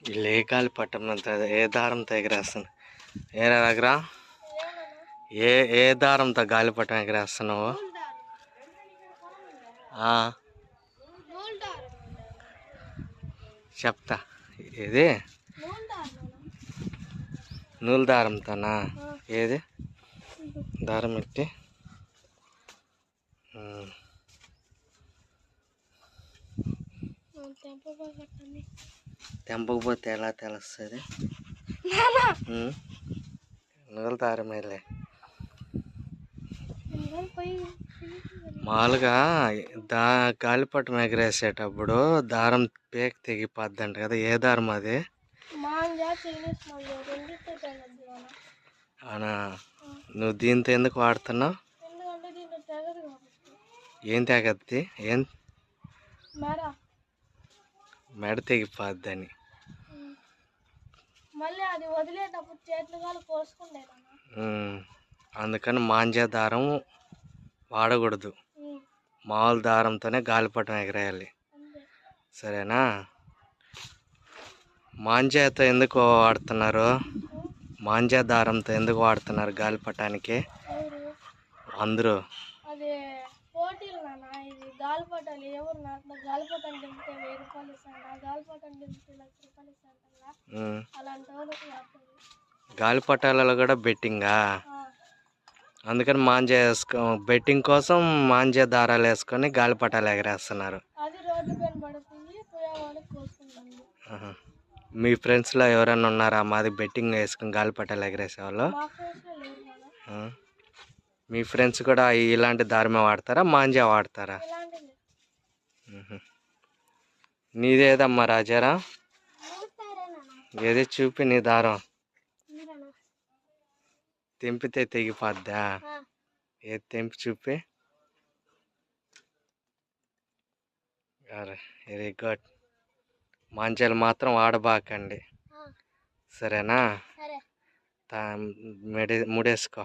వీళ్ళు ఏ గాలి పట్టణంత ఏ దారంతో ఎగరేస్తాను ఏ దగ్గర ఏ దారంతో గాలిపటం ఎగరేస్తున్నావు? చెప్తా ఏది నూలు దారంతోనా? ఏది దారం ఎట్టి తెంపకపోతే ఎలా తెలుస్తుంది? నూలు దారమేలే. మామూలుగా గాలిపటం ఎగరేసేటప్పుడు దారం పేక తెగిపోద్దంట కదా, ఏ దారం అది? అవునా? నువ్వు దీంతో ఎందుకు వాడుతున్నావు? ఏం తెగద్ది? ఏం మెడ తెగిపోద్దని. అందుకని మాంజా దారం వాడకూడదు, మామూలు దారంతోనే గాలిపటం ఎగరేయాలి, సరేనా? మాంజాతో ఎందుకు వాడుతున్నారు? మాంజా దారంతో ఎందుకు వాడుతున్నారు గాలిపటానికి అందరూ? గాలిపటాలలో కూడా బెట్టింగా? అందుకని మాంజా బెట్టింగ్ కోసం మాంజా దారాలు వేసుకొని గాలిపటాలు ఎగరేస్తున్నారు. మీ ఫ్రెండ్స్లో ఎవరైనా ఉన్నారా మాది బెట్టింగ్ వేసుకుని గాలిపటాలు ఎగరేసేవాళ్ళు? మీ ఫ్రెండ్స్ కూడా ఇలాంటి దారమే వాడతారా, మాంజా వాడతారా? నీదేదమ్మా రాజారా? ఏది చూపి నీ దారం. తెంపితే తెగిపోద్దా? ఏది తెంపి చూపి. Very good. మాంజాలు మాత్రం వాడబాకండి, సరేనా? ముడేసుకో.